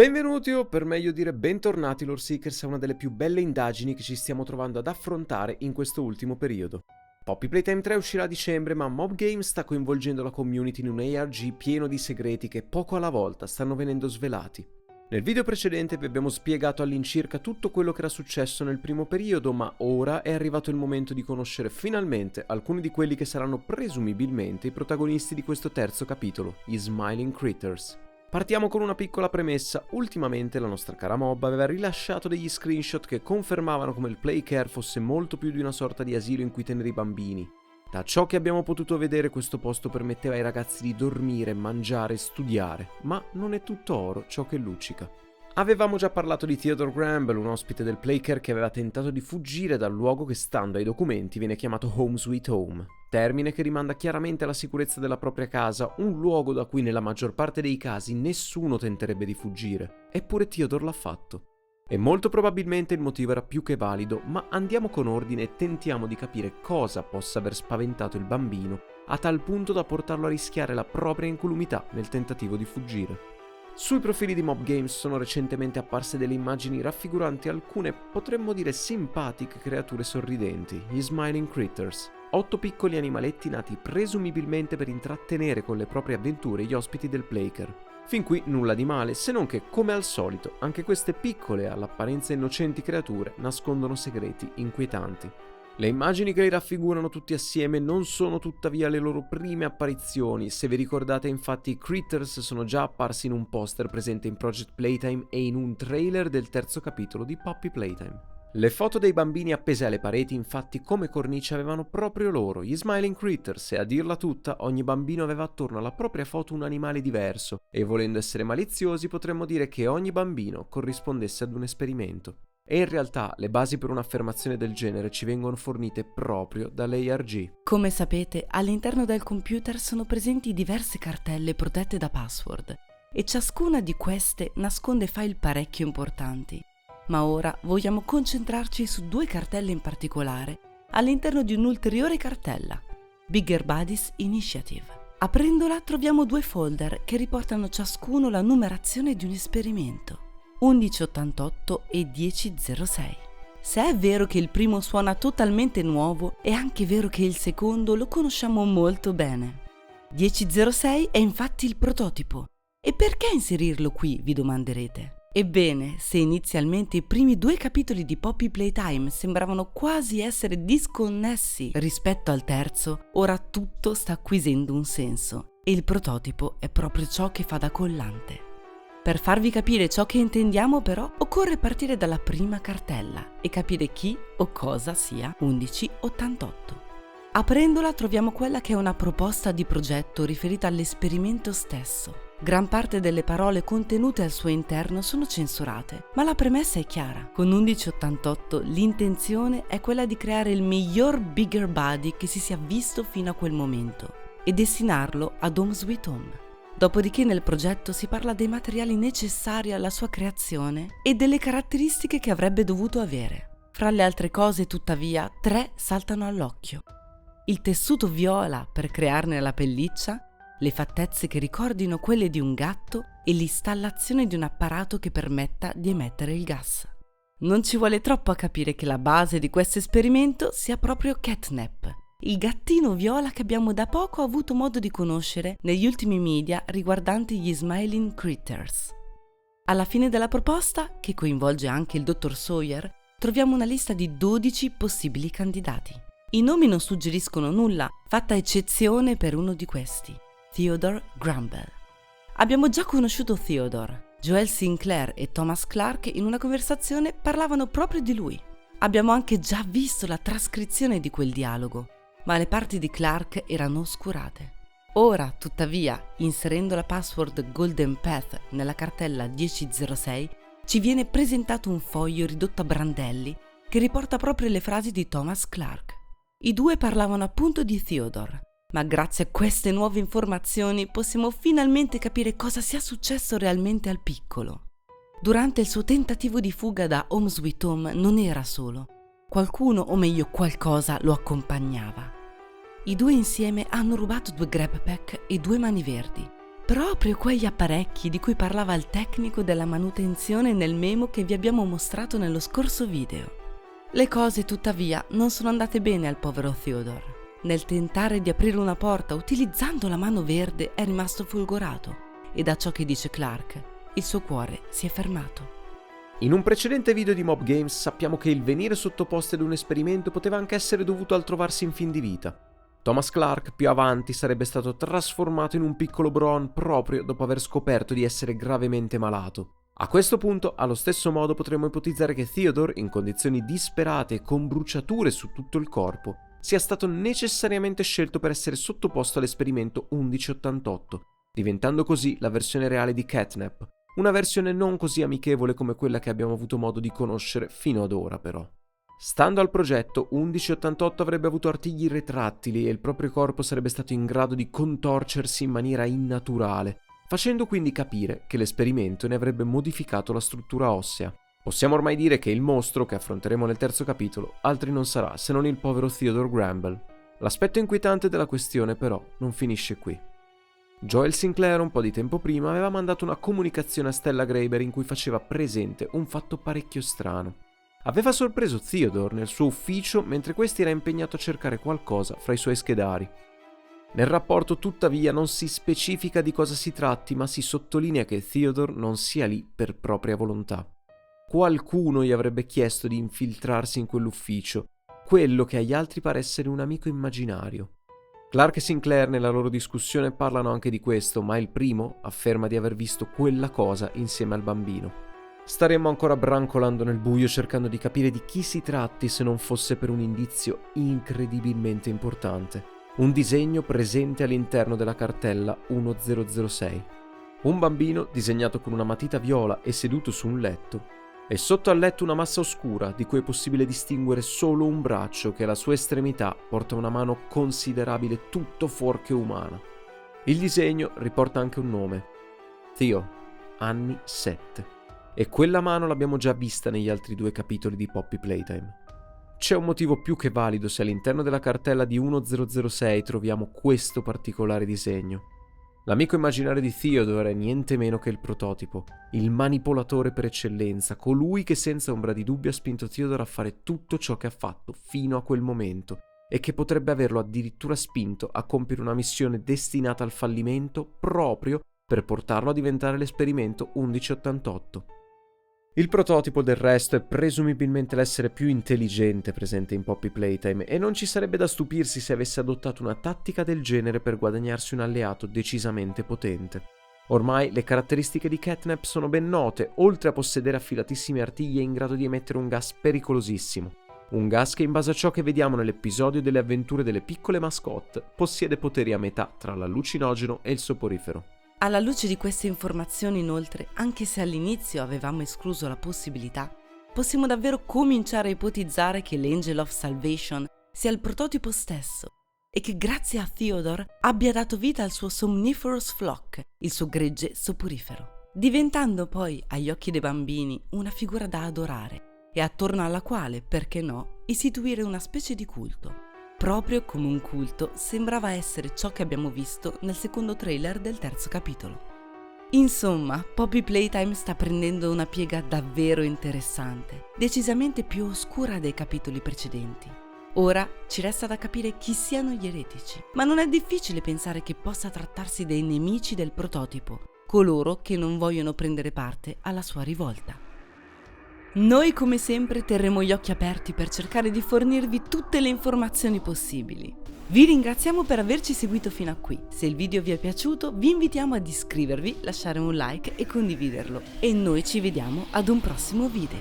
Benvenuti o per meglio dire bentornati Lore Seekers a una delle più belle indagini che ci stiamo trovando ad affrontare in questo ultimo periodo. Poppy Playtime 3 uscirà a dicembre, ma Mob Games sta coinvolgendo la community in un ARG pieno di segreti che poco alla volta stanno venendo svelati. Nel video precedente vi abbiamo spiegato all'incirca tutto quello che era successo nel primo periodo, ma ora è arrivato il momento di conoscere finalmente alcuni di quelli che saranno presumibilmente i protagonisti di questo terzo capitolo, gli Smiling Critters. Partiamo con una piccola premessa. Ultimamente la nostra cara Mob aveva rilasciato degli screenshot che confermavano come il Playcare fosse molto più di una sorta di asilo in cui tenere i bambini. Da ciò che abbiamo potuto vedere, questo posto permetteva ai ragazzi di dormire, mangiare e studiare, ma non è tutto oro ciò che luccica. Avevamo già parlato di Theodore Gramble, un ospite del Playcare che aveva tentato di fuggire dal luogo che, stando ai documenti, viene chiamato Home Sweet Home, termine che rimanda chiaramente alla sicurezza della propria casa, un luogo da cui nella maggior parte dei casi nessuno tenterebbe di fuggire. Eppure Theodore l'ha fatto. E molto probabilmente il motivo era più che valido, ma andiamo con ordine e tentiamo di capire cosa possa aver spaventato il bambino a tal punto da portarlo a rischiare la propria incolumità nel tentativo di fuggire. Sui profili di Mob Games sono recentemente apparse delle immagini raffiguranti alcune, potremmo dire simpatiche creature sorridenti, gli Smiling Critters, 8 piccoli animaletti nati presumibilmente per intrattenere con le proprie avventure gli ospiti del Playcare. Fin qui nulla di male, se non che, come al solito, anche queste piccole e all'apparenza innocenti creature nascondono segreti inquietanti. Le immagini che li raffigurano tutti assieme non sono tuttavia le loro prime apparizioni. Se vi ricordate, infatti, i Critters sono già apparsi in un poster presente in Project Playtime e in un trailer del terzo capitolo di Poppy Playtime. Le foto dei bambini appese alle pareti, infatti, come cornice avevano proprio loro, gli Smiling Critters, e a dirla tutta, ogni bambino aveva attorno alla propria foto un animale diverso, e volendo essere maliziosi potremmo dire che ogni bambino corrispondesse ad un esperimento. E in realtà le basi per un'affermazione del genere ci vengono fornite proprio dall'ARG. Come sapete, all'interno del computer sono presenti diverse cartelle protette da password, e ciascuna di queste nasconde file parecchio importanti. Ma ora vogliamo concentrarci su 2 cartelle in particolare all'interno di un'ulteriore cartella, Bigger Buddies Initiative. Aprendola troviamo 2 folder che riportano ciascuno la numerazione di un esperimento, 1188 e 1006. Se è vero che il primo suona totalmente nuovo, è anche vero che il secondo lo conosciamo molto bene. 1006 è infatti il prototipo. E perché inserirlo qui, vi domanderete? Ebbene, se inizialmente i primi 2 capitoli di Poppy Playtime sembravano quasi essere disconnessi rispetto al terzo, ora tutto sta acquisendo un senso e il prototipo è proprio ciò che fa da collante. Per farvi capire ciò che intendiamo, però, occorre partire dalla prima cartella e capire chi o cosa sia 1188. Aprendola troviamo quella che è una proposta di progetto riferita all'esperimento stesso. Gran parte delle parole contenute al suo interno sono censurate, ma la premessa è chiara. Con 1188 l'intenzione è quella di creare il miglior Bigger Buddy che si sia visto fino a quel momento e destinarlo ad Home Sweet Home. Dopodiché nel progetto si parla dei materiali necessari alla sua creazione e delle caratteristiche che avrebbe dovuto avere. Fra le altre cose, tuttavia, 3 saltano all'occhio. Il tessuto viola per crearne la pelliccia, le fattezze che ricordino quelle di un gatto e l'installazione di un apparato che permetta di emettere il gas. Non ci vuole troppo a capire che la base di questo esperimento sia proprio Catnap, il gattino viola che abbiamo da poco avuto modo di conoscere negli ultimi media riguardanti gli Smiling Critters. Alla fine della proposta, che coinvolge anche il dottor Sawyer, troviamo una lista di 12 possibili candidati. I nomi non suggeriscono nulla, fatta eccezione per uno di questi, Theodore Gramble. Abbiamo già conosciuto Theodore. Joel Sinclair e Thomas Clark in una conversazione parlavano proprio di lui. Abbiamo anche già visto la trascrizione di quel dialogo, ma le parti di Clark erano oscurate. Ora, tuttavia, inserendo la password Golden Path nella cartella 1006, ci viene presentato un foglio ridotto a brandelli che riporta proprio le frasi di Thomas Clark. I 2 parlavano appunto di Theodore, ma grazie a queste nuove informazioni possiamo finalmente capire cosa sia successo realmente al piccolo. Durante il suo tentativo di fuga da Home Sweet Home non era solo. Qualcuno, o meglio qualcosa, lo accompagnava. I 2 insieme hanno rubato 2 grab pack e 2 mani verdi, proprio quegli apparecchi di cui parlava il tecnico della manutenzione nel memo che vi abbiamo mostrato nello scorso video. Le cose tuttavia non sono andate bene al povero Theodore. Nel tentare di aprire una porta utilizzando la mano verde è rimasto folgorato e da ciò che dice Clark, il suo cuore si è fermato. In un precedente video di Mob Games sappiamo che il venire sottoposto ad un esperimento poteva anche essere dovuto al trovarsi in fin di vita. Thomas Clark più avanti sarebbe stato trasformato in un piccolo Bron proprio dopo aver scoperto di essere gravemente malato. A questo punto, allo stesso modo, potremmo ipotizzare che Theodore, in condizioni disperate e con bruciature su tutto il corpo, sia stato necessariamente scelto per essere sottoposto all'esperimento 1188, diventando così la versione reale di Catnap, una versione non così amichevole come quella che abbiamo avuto modo di conoscere fino ad ora però. Stando al progetto, 1188 avrebbe avuto artigli retrattili e il proprio corpo sarebbe stato in grado di contorcersi in maniera innaturale, facendo quindi capire che l'esperimento ne avrebbe modificato la struttura ossea. Possiamo ormai dire che il mostro, che affronteremo nel terzo capitolo, altri non sarà se non il povero Theodore Gramble. L'aspetto inquietante della questione però non finisce qui. Joel Sinclair un po' di tempo prima aveva mandato una comunicazione a Stella Graeber in cui faceva presente un fatto parecchio strano. Aveva sorpreso Theodore nel suo ufficio mentre questi era impegnato a cercare qualcosa fra i suoi schedari. Nel rapporto tuttavia non si specifica di cosa si tratti, ma si sottolinea che Theodore non sia lì per propria volontà. Qualcuno gli avrebbe chiesto di infiltrarsi in quell'ufficio, quello che agli altri pare essere un amico immaginario. Clark e Sinclair nella loro discussione parlano anche di questo, ma il primo afferma di aver visto quella cosa insieme al bambino. Staremmo ancora brancolando nel buio cercando di capire di chi si tratti se non fosse per un indizio incredibilmente importante. Un disegno presente all'interno della cartella 1006. Un bambino disegnato con una matita viola e seduto su un letto, e sotto al letto una massa oscura di cui è possibile distinguere solo un braccio che alla sua estremità porta una mano considerabile tutto fuorché umana. Il disegno riporta anche un nome: Theo, anni 7. E quella mano l'abbiamo già vista negli altri 2 capitoli di Poppy Playtime. C'è un motivo più che valido se all'interno della cartella di 1006 troviamo questo particolare disegno. L'amico immaginario di Theodore è niente meno che il prototipo, il manipolatore per eccellenza, colui che senza ombra di dubbio ha spinto Theodore a fare tutto ciò che ha fatto fino a quel momento e che potrebbe averlo addirittura spinto a compiere una missione destinata al fallimento proprio per portarlo a diventare l'esperimento 1188. Il prototipo del resto è presumibilmente l'essere più intelligente presente in Poppy Playtime e non ci sarebbe da stupirsi se avesse adottato una tattica del genere per guadagnarsi un alleato decisamente potente. Ormai le caratteristiche di Catnap sono ben note, oltre a possedere affilatissimi artigli è in grado di emettere un gas pericolosissimo. Un gas che in base a ciò che vediamo nell'episodio delle avventure delle piccole mascotte possiede poteri a metà tra l'allucinogeno e il soporifero. Alla luce di queste informazioni, inoltre, anche se all'inizio avevamo escluso la possibilità, possiamo davvero cominciare a ipotizzare che l'Angel of Salvation sia il prototipo stesso e che grazie a Theodore abbia dato vita al suo Somniferous Flock, il suo gregge soporifero, diventando poi, agli occhi dei bambini, una figura da adorare e attorno alla quale, perché no, istituire una specie di culto. Proprio come un culto sembrava essere ciò che abbiamo visto nel secondo trailer del terzo capitolo. Insomma, Poppy Playtime sta prendendo una piega davvero interessante, decisamente più oscura dei capitoli precedenti. Ora ci resta da capire chi siano gli eretici, ma non è difficile pensare che possa trattarsi dei nemici del prototipo, coloro che non vogliono prendere parte alla sua rivolta. Noi come sempre terremo gli occhi aperti per cercare di fornirvi tutte le informazioni possibili. Vi ringraziamo per averci seguito fino a qui. Se il video vi è piaciuto, vi invitiamo ad iscrivervi, lasciare un like e condividerlo. E noi ci vediamo ad un prossimo video.